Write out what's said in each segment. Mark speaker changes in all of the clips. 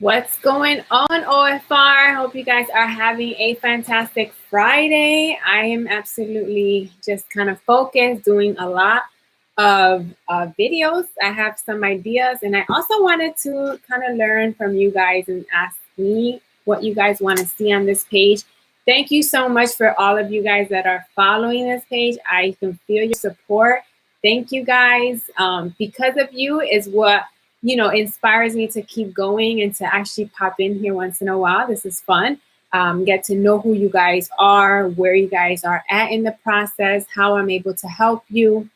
Speaker 1: What's going on, OFR? Hope you guys are having a fantastic Friday. I am absolutely just kind of focused, doing a lot of videos. I have some ideas, and I also wanted to kind of learn from you guys and ask me what you guys want to see on this page. Thank you so much for all of you guys that are following this page. I can feel your support. Thank you guys. Because of you is what inspires me to keep going and to actually pop in here once in a while. This is fun. Get to know who you guys are, where you guys are at in the process, how I'm able to help you.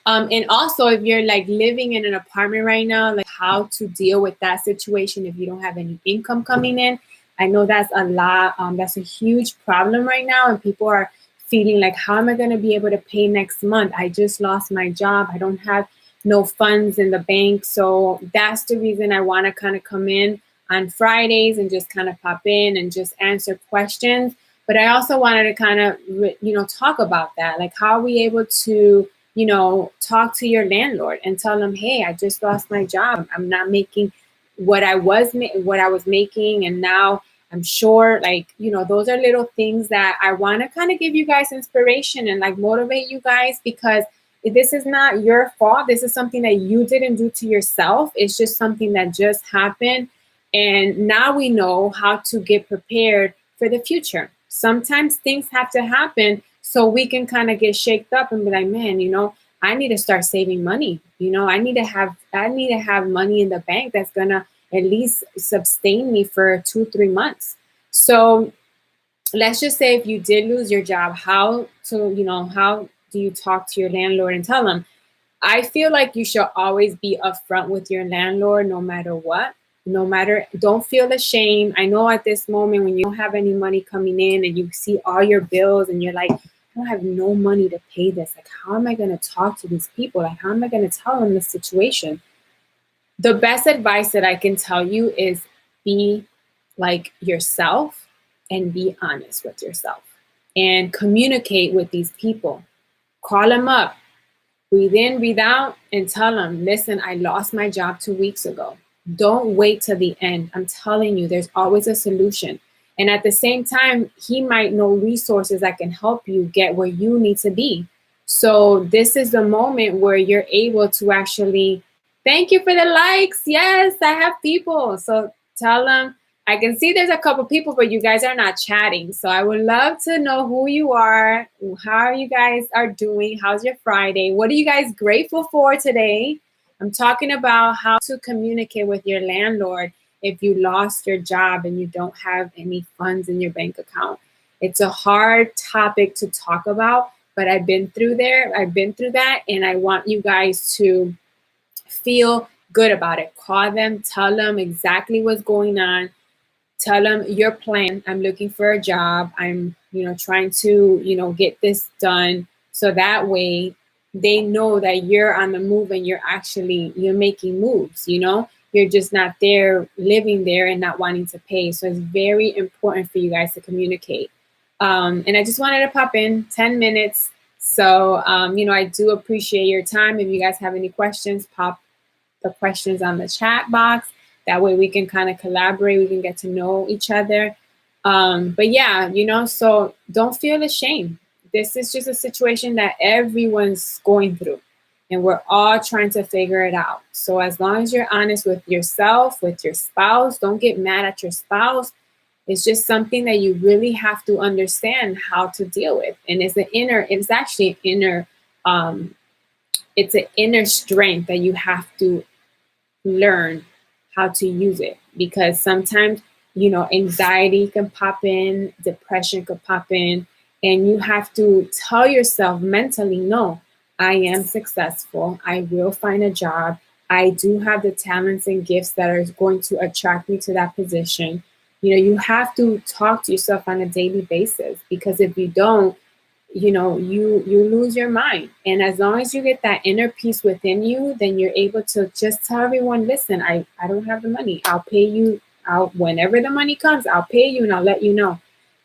Speaker 1: And also, if you're like living in an apartment right now, like how to deal with that situation if you don't have any income coming in. I know that's a lot. That's a huge problem right now. And people are feeling like, how am I going to be able to pay next month? I just lost my job. I don't have no funds in the bank. So that's the reason I want to kind of come in on Fridays and just kind of pop in and just answer questions. But I also wanted to kind of, talk about that. Like, how are we able to, talk to your landlord and tell them, hey, I just lost my job. I'm not making what I was making. And now I'm sure, those are little things that I want to kind of give you guys inspiration and like motivate you guys, because this is not your fault. This is something that you didn't do to yourself. It's just something that just happened. And now we know how to get prepared for the future. Sometimes things have to happen so we can kind of get shaked up and be like, man, I need to start saving money. I need to have money in the bank that's gonna at least sustain me for 2-3 months. So let's just say if you did lose your job, how do you talk to your landlord and tell them? I feel like you should always be upfront with your landlord, no matter what. Don't feel ashamed. I know at this moment when you don't have any money coming in and you see all your bills and you're like, I don't have no money to pay this. Like, how am I going to talk to these people? Like, how am I going to tell them this situation? The best advice that I can tell you is be like yourself and be honest with yourself and communicate with these people. Call them up, breathe in, breathe out, and tell them, listen, I lost my job 2 weeks ago. Don't wait till the end. I'm telling you, there's always a solution. And at the same time, he might know resources that can help you get where you need to be. So this is the moment where you're able to actually, thank you for the likes. Yes, I have people. So tell them, I can see there's a couple people, but you guys are not chatting. So I would love to know who you are, how you guys are doing, how's your Friday, what are you guys grateful for today? I'm talking about how to communicate with your landlord if you lost your job and you don't have any funds in your bank account. It's a hard topic to talk about, but I've been through that, and I want you guys to feel good about it. Call them, tell them exactly what's going on. Tell them your plan. I'm looking for a job. I'm, trying to, get this done. So that way they know that you're on the move and you're making moves, You're just not there, living there and not wanting to pay. So it's very important for you guys to communicate. And I just wanted to pop in 10 minutes. So, I do appreciate your time. If you guys have any questions, pop the questions on the chat box. That way we can kind of collaborate. We can get to know each other. But yeah, so don't feel ashamed. This is just a situation that everyone's going through, and we're all trying to figure it out. So as long as you're honest with yourself, with your spouse, don't get mad at your spouse. It's just something that you really have to understand how to deal with. And it's an inner strength that you have to learn how to use it, because sometimes, anxiety can pop in, depression could pop in, and you have to tell yourself mentally, no, I am successful. I will find a job. I do have the talents and gifts that are going to attract me to that position. You have to talk to yourself on a daily basis, because if you don't, you lose your mind. And as long as you get that inner peace within you, then you're able to just tell everyone, listen, I don't have the money. I'll pay you out whenever the money comes. I'll pay you and I'll let you know.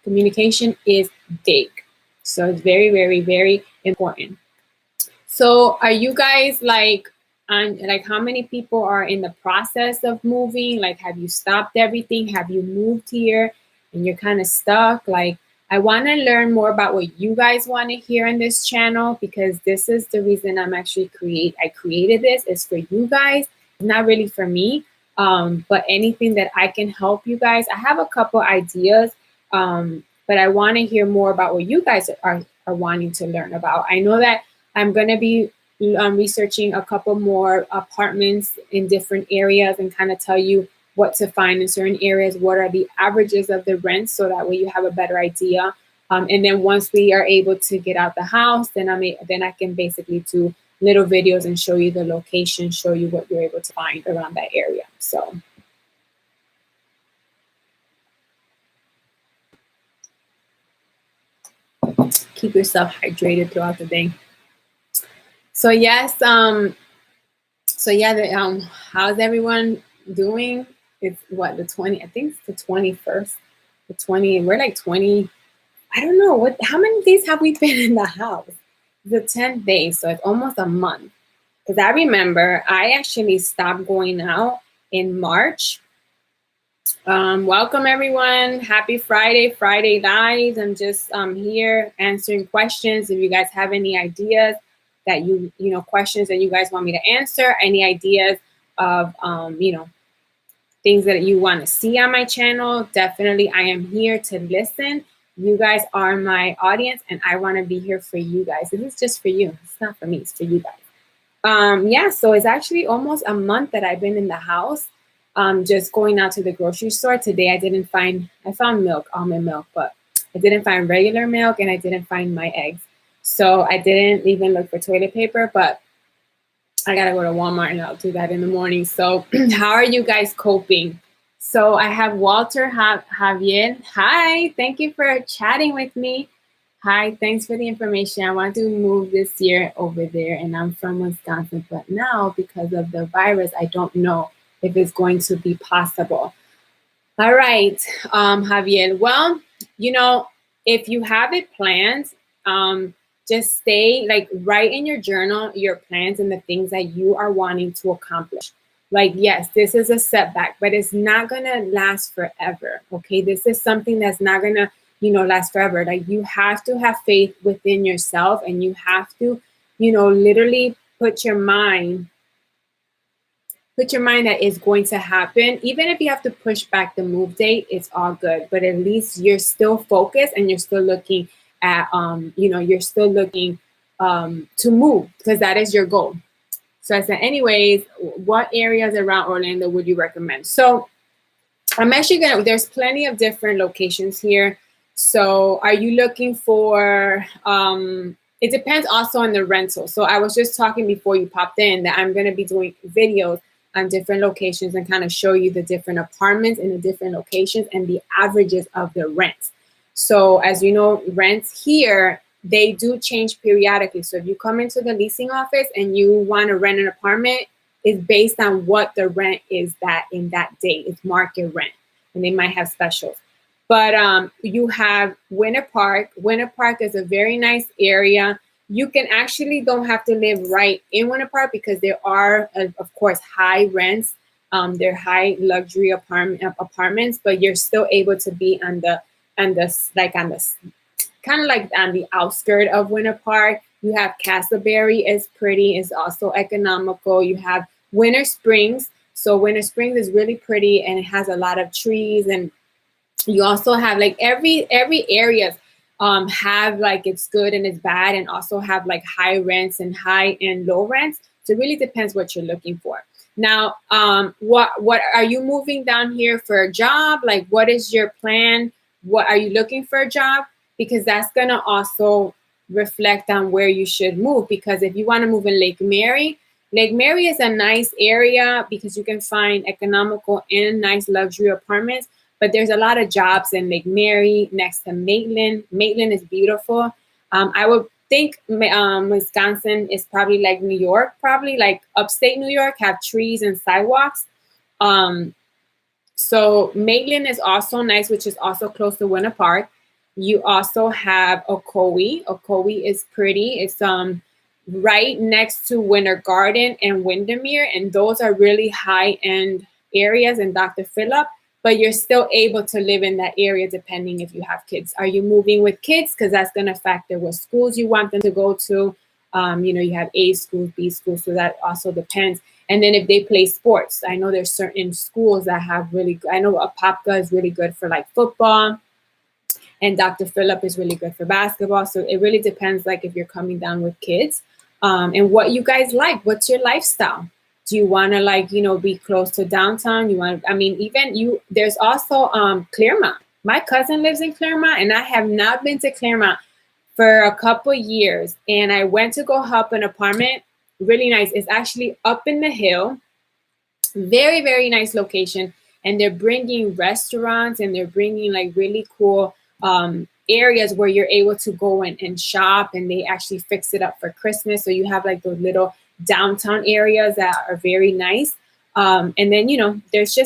Speaker 1: Communication is big. So it's very, very, very important. So are you guys like, and like how many people are in the process of moving? Like, have you stopped everything? Have you moved here and you're kind of stuck? Like, I want to learn more about what you guys want to hear in this channel, because this is the reason I created this is for you guys, not really for me. But anything that I can help you guys. I have a couple ideas, but I want to hear more about what you guys are wanting to learn about. I know that I'm going to be researching a couple more apartments in different areas and kind of tell you what to find in certain areas, what are the averages of the rents, so that way you have a better idea. And then once we are able to get out the house, then I can basically do little videos and show you the location, show you what you're able to find around that area. So keep yourself hydrated throughout the day. So yes, how's everyone doing? It's what, the 20, I think it's the 21st, the 20, we're like 20, I don't know, how many days have we been in the house? The 10th day, so it's almost a month. Because I remember I actually stopped going out in March. Welcome everyone, happy Friday, Friday Lives. I'm just here answering questions. If you guys have any ideas that questions that you guys want me to answer, any ideas of things that you want to see on my channel, definitely I am here to listen. You guys are my audience and I want to be here for you guys. This is just for you. It's not for me, it's for you guys. Yeah, so it's actually almost a month that I've been in the house, just going out to the grocery store. Today I found milk, almond milk, but I didn't find regular milk and I didn't find my eggs. So I didn't even look for toilet paper, but I gotta go to Walmart and I'll do that in the morning. So how are you guys coping? So I have Walter Javier. Hi, thank you for chatting with me. Hi, thanks for the information. I want to move this year over there and I'm from Wisconsin, but now because of the virus, I don't know if it's going to be possible. All right, Javier. Well, if you have it planned, just stay, write in your journal your plans and the things that you are wanting to accomplish. Like, yes, this is a setback, but it's not going to last forever. Okay, this is something that's not going to, last forever. Like, you have to have faith within yourself and you have to, literally put your mind that it's going to happen. Even if you have to push back the move date, it's all good. But at least you're still focused and you're still looking at, you're still looking to move, because that is your goal. So I said, anyways, what areas around Orlando would you recommend? So I'm actually there's plenty of different locations here. So are you looking for, it depends also on the rental. So I was just talking before you popped in that I'm going to be doing videos on different locations and kind of show you the different apartments in the different locations and the averages of the rents. So as you know, rents here, they do change periodically. So if you come into the leasing office and you want to rent an apartment, it's based on what the rent is that in that day. It's market rent, and they might have specials. But you have Winter Park. Winter Park is a very nice area. You can actually don't have to live right in Winter Park because there are, of course, high rents. They're high luxury apartments, but you're still able to be on the kind of like on the outskirts of Winter Park. You have Castleberry is pretty, is also economical. You have Winter Springs. So Winter Springs is really pretty and it has a lot of trees. And you also have like every area have like it's good and it's bad, and also have like high rents and high and low rents. So it really depends what you're looking for. Now, what are you moving down here for a job? Like, what is your plan? What are you looking for a job? Because that's gonna also reflect on where you should move. Because if you want to move in Lake Mary is a nice area because you can find economical and nice luxury apartments. But there's a lot of jobs in Lake Mary next to Maitland. Maitland is beautiful. I would think Wisconsin is probably like New York, probably like upstate New York, have trees and sidewalks. So Maitland is also nice, which is also close to Winter Park. You also have Ocoee. Ocoee is pretty. It's right next to Winter Garden and Windermere, and those are really high-end areas in Dr. Phillip, but you're still able to live in that area depending if you have kids. Are you moving with kids? Because that's going to factor what schools you want them to go to. You have A schools, B schools, so that also depends. And then if they play sports, I know there's certain schools that have I know Apopka is really good for like football, and Dr. Phillip is really good for basketball. So it really depends, like if you're coming down with kids, and what you guys like. What's your lifestyle? Do you want to be close to downtown? There's also Claremont. My cousin lives in Claremont, and I have not been to Claremont for a couple years. And I went to go help an apartment. Really nice. It's actually up in the hill. Very, very nice location. And they're bringing restaurants, and they're bringing like really cool areas where you're able to go in and shop, and they actually fix it up for Christmas. So you have like those little downtown areas that are very nice. And then, there's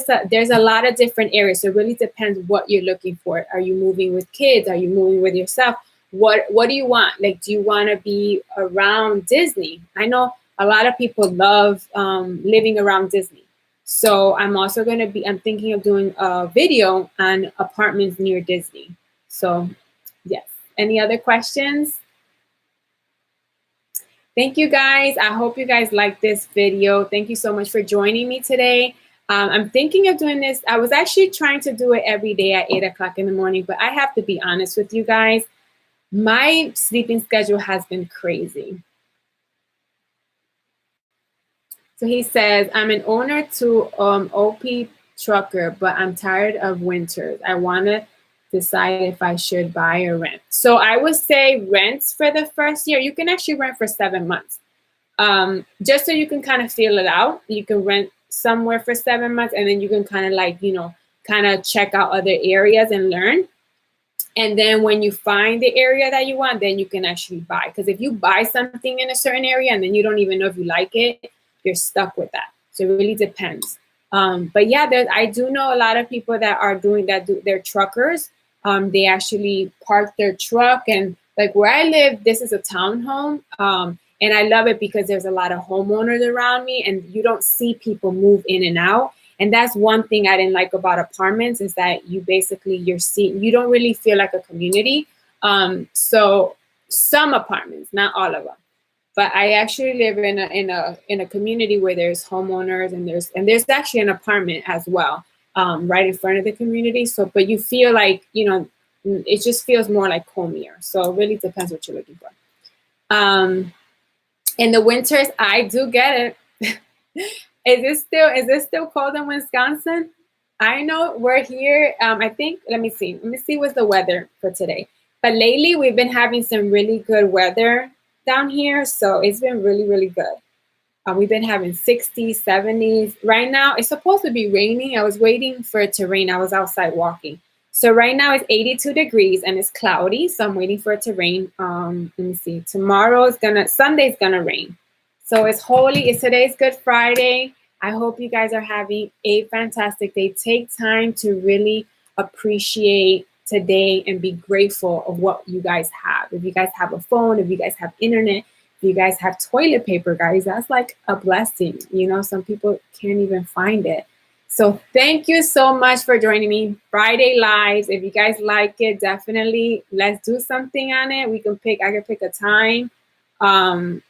Speaker 1: a lot of different areas. So it really depends what you're looking for. Are you moving with kids? Are you moving with yourself? What do you want? Like, do you want to be around Disney? I know a lot of people love living around Disney. So I'm thinking of doing a video on apartments near Disney. So yes. Any other questions? Thank you guys. I hope you guys like this video. Thank you so much for joining me today. I'm thinking of doing this. I was actually trying to do it every day at 8 o'clock in the morning, but I have to be honest with you guys. My sleeping schedule has been crazy. So he says, I'm an owner to OP trucker, but I'm tired of winters. I want to decide if I should buy or rent. So I would say rents for the first year. You can actually rent for 7 months. Just so you can kind of feel it out. You can rent somewhere for 7 months, and then you can kind of check out other areas and learn. And then when you find the area that you want, then you can actually buy. Because if you buy something in a certain area and then you don't even know if you like it, you're stuck with that. So it really depends. But yeah, I do know a lot of people that are doing that. They're truckers. They actually park their truck, and like where I live, this is a townhome. And I love it because there's a lot of homeowners around me, and you don't see people move in and out. And that's one thing I didn't like about apartments, is that you don't really feel like a community. So some apartments, not all of them, but I actually live in a community where there's homeowners, and there's actually an apartment as well, right in front of the community. So, but you feel like, it just feels more like homier. So it really depends what you're looking for. In the winters, I do get it. Is it still cold in Wisconsin? I know we're here. I think, let me see what's the weather for today. But lately we've been having some really good weather down here. So it's been really, really good. We've been having 60s, 70s. Right now it's supposed to be raining. I was waiting for it to rain. I was outside walking. So right now it's 82 degrees and it's cloudy. So I'm waiting for it to rain. Let me see. Sunday's gonna rain. So today's Good Friday. I hope you guys are having a fantastic day. Take time to really appreciate today and be grateful of what you guys have. If you guys have a phone, if you guys have internet, if you guys have toilet paper, guys, that's like a blessing. Some people can't even find it. So thank you so much for joining me. Friday Lives. If you guys like it, definitely let's do something on it. I can pick a time.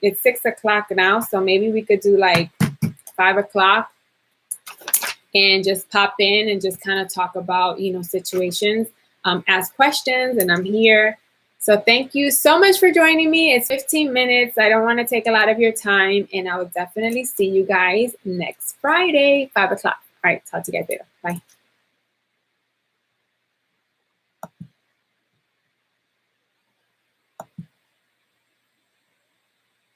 Speaker 1: It's 6 o'clock now, so maybe we could do like 5 o'clock and just pop in and just kind of talk about, situations, ask questions, and I'm here. So thank you so much for joining me. It's 15 minutes. I don't want to take a lot of your time, and I will definitely see you guys next Friday, 5 o'clock. All right, talk to you guys later. Bye.